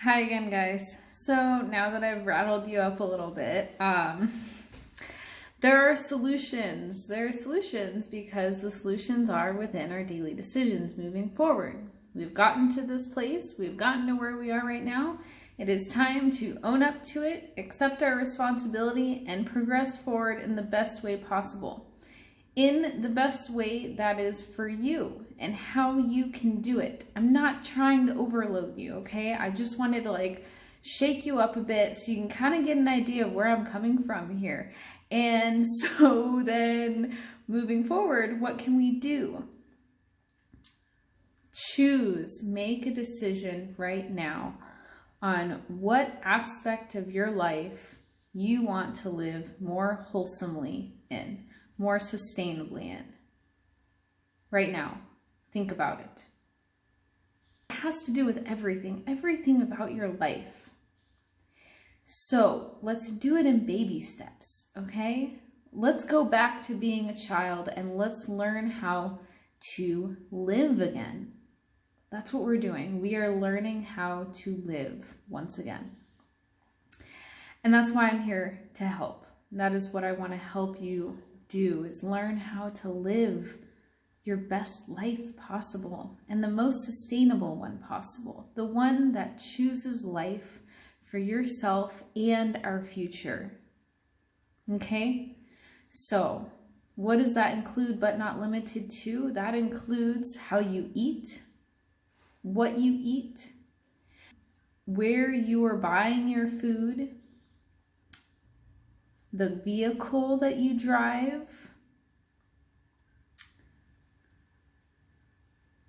Hi again, guys. So now that I've rattled you up a little bit, there are solutions. There are solutions because the solutions are within our daily decisions moving forward. We've gotten to this place. We've gotten to where we are right now. It is time to own up to it, accept our responsibility, and progress forward in the best way possible. In the best way that is for you and how you can do it. I'm not trying to overload you, okay? I just wanted to shake you up a bit so you can kind of get an idea of where I'm coming from here. And so then moving forward, what can we do? Choose, make a decision right now on what aspect of your life you want to live more wholesomely in. More sustainably in. Right now, think about it. It has to do with everything about your life. So let's do it in baby steps, okay? Let's go back to being a child and let's learn how to live again. That's what we're doing. We are learning how to live once again. And that's why I'm here to help. That is what I want to help you do, is learn how to live your best life possible and the most sustainable one possible, the one that chooses life for yourself and our future. Okay, so what does that include but not limited to? That includes how you eat, what you eat, where you are buying your food, the vehicle that you drive,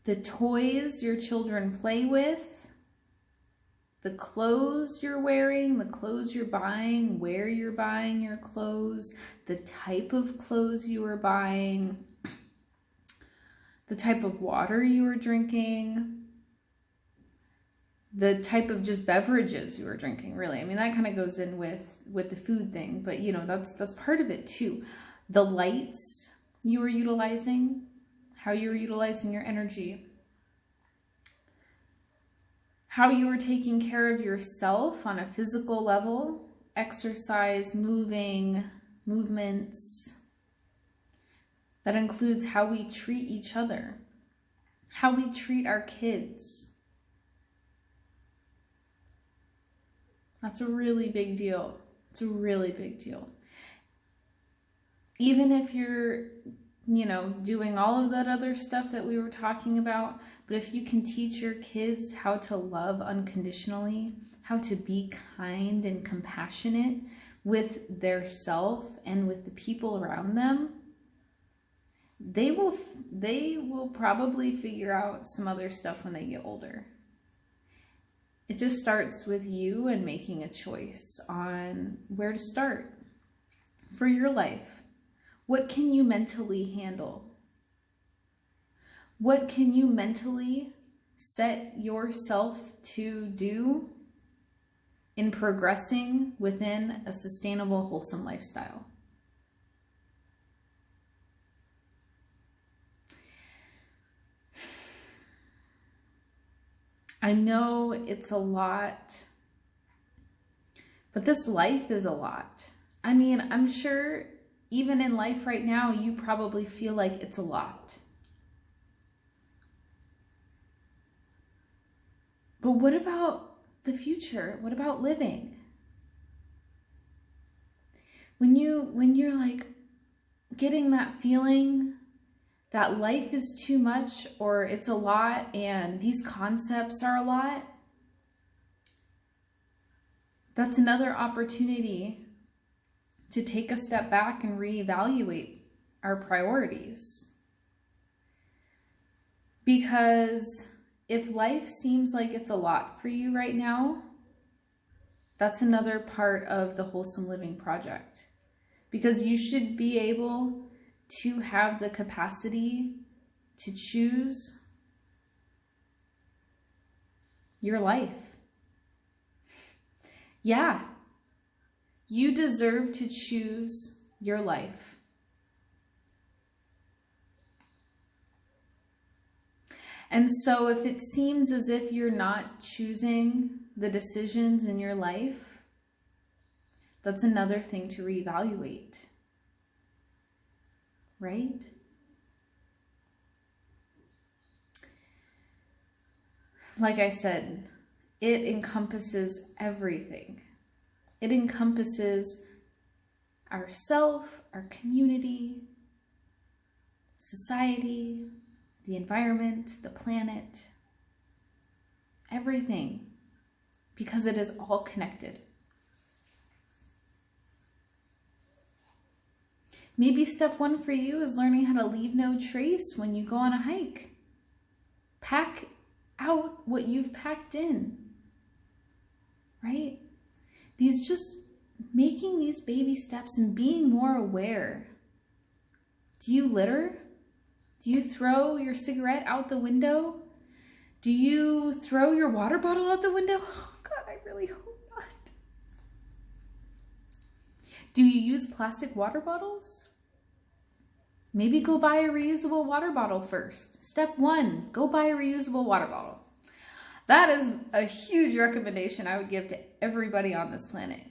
the toys your children play with, the clothes you're wearing, the clothes you're buying, where you're buying your clothes, the type of clothes you are buying, the type of water you are drinking, the type of just beverages you are drinking, really. I mean, that kind of goes in with the food thing, but you know, that's part of it too. The lights you are utilizing, how you're utilizing your energy, how you are taking care of yourself on a physical level, exercise, movements. That includes how we treat each other, how we treat our kids. That's a really big deal. It's a really big deal. Even if you're, doing all of that other stuff that we were talking about, but if you can teach your kids how to love unconditionally, how to be kind and compassionate with their self and with the people around them, they will probably figure out some other stuff when they get older. It just starts with you and making a choice on where to start for your life. What can you mentally handle? What can you mentally set yourself to do in progressing within a sustainable, wholesome lifestyle? I know it's a lot, but this life is a lot. I mean, I'm sure even in life right now, you probably feel like it's a lot. But what about the future? What about living? When you're like getting that feeling that life is too much or it's a lot and these concepts are a lot, that's another opportunity to take a step back and reevaluate our priorities. Because if life seems like it's a lot for you right now, that's another part of the Wholesome Living Project. Because you should be able to have the capacity to choose your life. Yeah, you deserve to choose your life. And so if it seems as if you're not choosing the decisions in your life, that's another thing to reevaluate, right? Like I said, it encompasses everything. It encompasses ourself, our community, society, the environment, the planet, everything, because it is all connected. Maybe step one for you is learning how to leave no trace when you go on a hike. Pack out what you've packed in, right? Making these baby steps and being more aware. Do you litter? Do you throw your cigarette out the window? Do you throw your water bottle out the window? Oh God, I really hope not. Do you use plastic water bottles? Maybe go buy a reusable water bottle first. Step one, go buy a reusable water bottle. That is a huge recommendation I would give to everybody on this planet.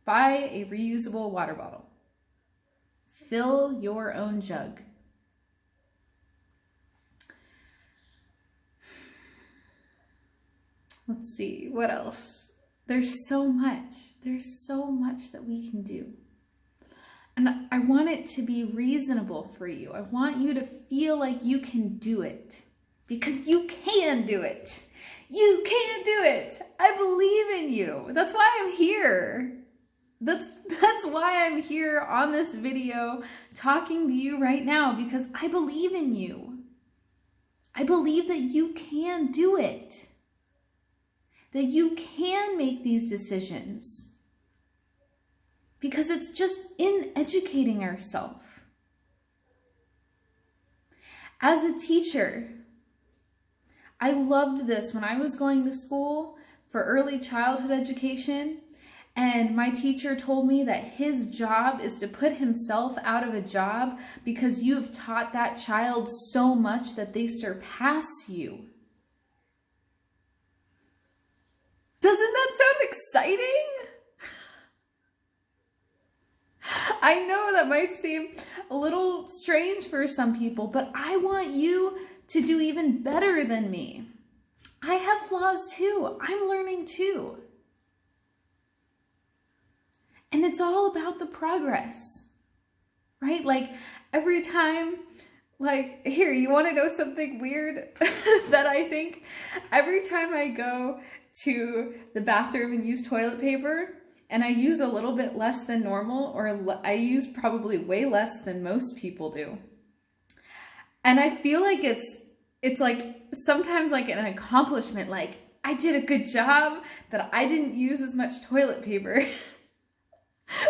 Buy a reusable water bottle. Fill your own jug. Let's see, what else? There's so much that we can do. And I want it to be reasonable for you. I want you to feel like you can do it, because you can do it. You can do it. I believe in you. That's why I'm here. That's why I'm here on this video talking to you right now, because I believe in you. I believe that you can do it. That you can make these decisions. Because it's just in educating ourselves. As a teacher, I loved this when I was going to school for early childhood education, and my teacher told me that his job is to put himself out of a job because you have taught that child so much that they surpass you. Doesn't that sound exciting? I know that might seem a little strange for some people, but I want you to do even better than me. I have flaws too. I'm learning too. And it's all about the progress, right? Like every time, like here, you want to know something weird that I think? Every time I go to the bathroom and use toilet paper, and I use a little bit less than normal, or I use probably way less than most people do. And I feel like it's like sometimes like an accomplishment, like I did a good job that I didn't use as much toilet paper.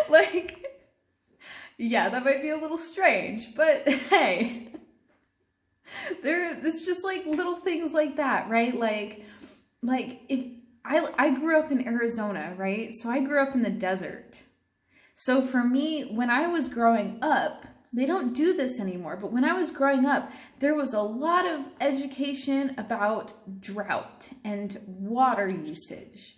Like, yeah, that might be a little strange, but hey, it's just like little things like that, right? Like if I grew up in Arizona, right? So I grew up in the desert. So for me, when I was growing up, they don't do this anymore, but when I was growing up, there was a lot of education about drought and water usage.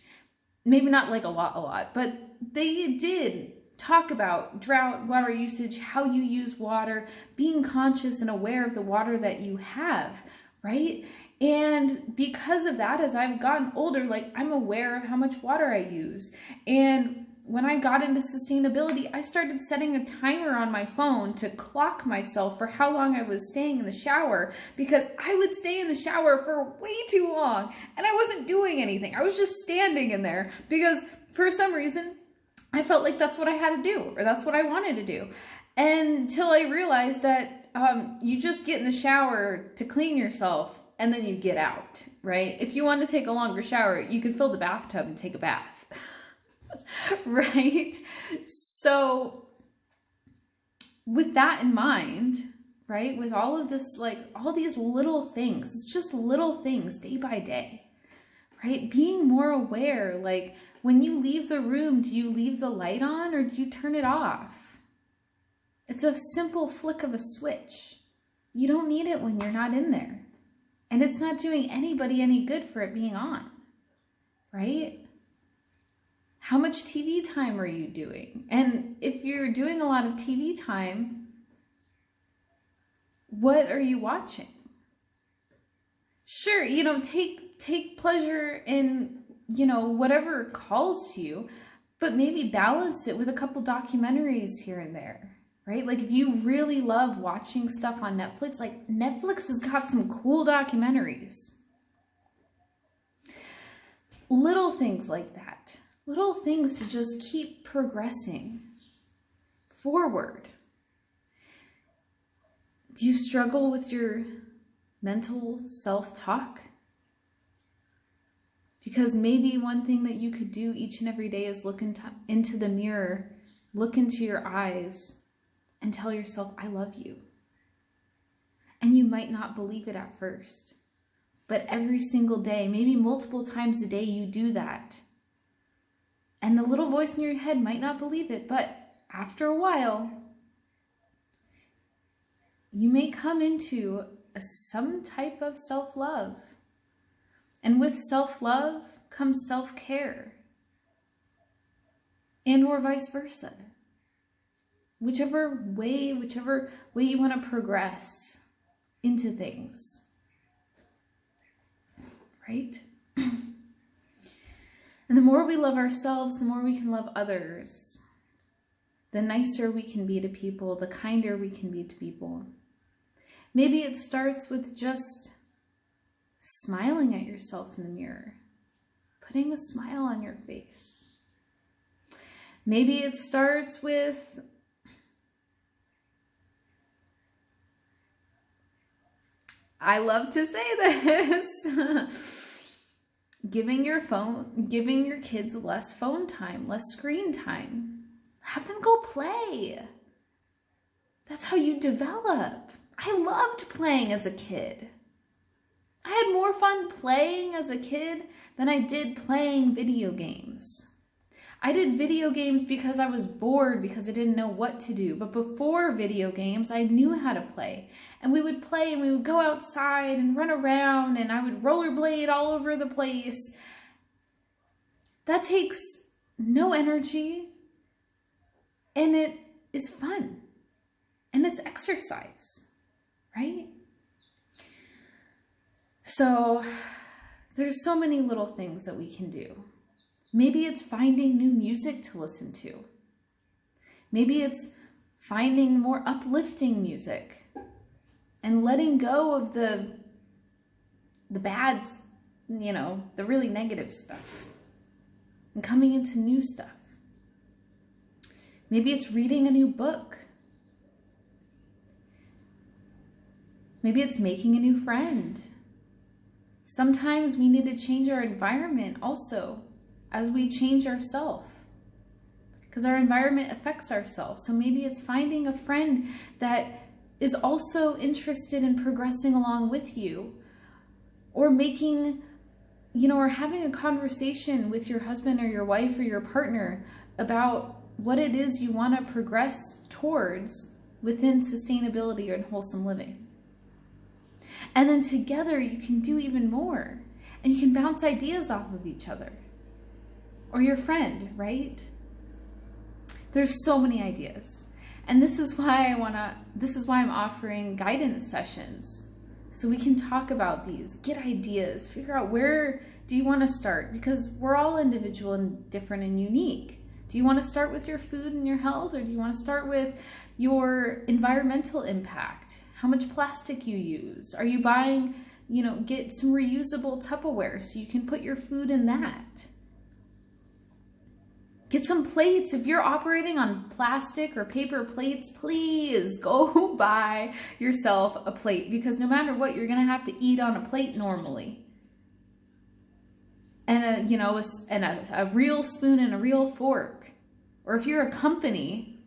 Maybe not like a lot, but they did talk about drought, water usage, how you use water, being conscious and aware of the water that you have, right? And because of that, as I've gotten older, like I'm aware of how much water I use. And when I got into sustainability, I started setting a timer on my phone to clock myself for how long I was staying in the shower, because I would stay in the shower for way too long and I wasn't doing anything. I was just standing in there because for some reason I felt like that's what I had to do, or that's what I wanted to do. Until I realized that you just get in the shower to clean yourself and then you get out, right? If you want to take a longer shower, you can fill the bathtub and take a bath, right? So with that in mind, right, with all of this, like all these little things, it's just little things day by day, right? Being more aware, like when you leave the room, do you leave the light on or do you turn it off? It's a simple flick of a switch. You don't need it when you're not in there. And it's not doing anybody any good for it being on, right? How much TV time are you doing? And if you're doing a lot of TV time, what are you watching? Sure, take pleasure in, whatever calls to you, but maybe balance it with a couple documentaries here and there, right? Like if you really love watching stuff on Netflix, like Netflix has got some cool documentaries. Little things like that. Little things to just keep progressing forward. Do you struggle with your mental self-talk? Because maybe one thing that you could do each and every day is look into the mirror, look into your eyes, and tell yourself, I love you. And you might not believe it at first, but every single day, maybe multiple times a day, you do that. And the little voice in your head might not believe it, but after a while, you may come into some type of self-love. And with self-love comes self-care. And or vice versa. Whichever way you want to progress into things. Right? And the more we love ourselves, the more we can love others. The nicer we can be to people, the kinder we can be to people. Maybe it starts with just smiling at yourself in the mirror, putting a smile on your face. Maybe it starts with I love to say this, giving your kids less phone time, less screen time. Have them go play. That's how you develop. I loved playing as a kid. I had more fun playing as a kid than I did playing video games. I did video games because I was bored, because I didn't know what to do. But before video games, I knew how to play. And we would play and we would go outside and run around and I would rollerblade all over the place. That takes no energy and it is fun and it's exercise, right? So there's so many little things that we can do. Maybe it's finding new music to listen to. Maybe it's finding more uplifting music and letting go of the bad, the really negative stuff and coming into new stuff. Maybe it's reading a new book. Maybe it's making a new friend. Sometimes we need to change our environment also as we change ourselves, because our environment affects ourselves. So maybe it's finding a friend that is also interested in progressing along with you, or making, or having a conversation with your husband or your wife or your partner about what it is you want to progress towards within sustainability and wholesome living. And then together you can do even more, and you can bounce ideas off of each other or your friend, right? There's so many ideas. And this is why I'm offering guidance sessions, so we can talk about these, get ideas, figure out where do you want to start, because we're all individual and different and unique. Do you want to start with your food and your health, or do you want to start with your environmental impact? How much plastic you use? Are you buying, get some reusable Tupperware so you can put your food in that? Get some plates. If you're operating on plastic or paper plates, please go buy yourself a plate, because no matter what, you're going to have to eat on a plate normally. And a real spoon and a real fork. Or if you're a company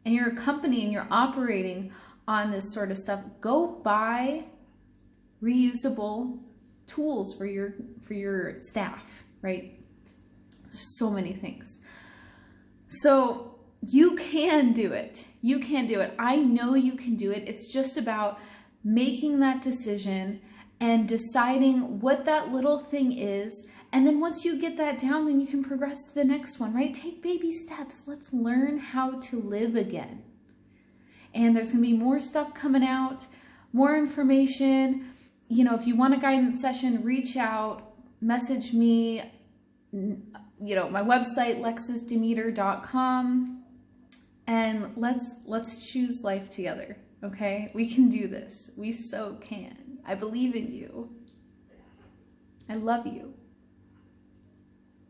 and you're operating on this sort of stuff, go buy reusable tools for your staff, right? There's so many things. So you can do it. I know you can do it. It's just about making that decision and deciding what that little thing is. And then once you get that down, then you can progress to the next one, right? Take baby steps. Let's learn how to live again. And there's going to be more stuff coming out, more information. You know, if you want a guidance session, reach out, message me, you know, my website, lexisdemeter.com, and let's choose life together. Okay? We can do this. We so can. I believe in you. I love you.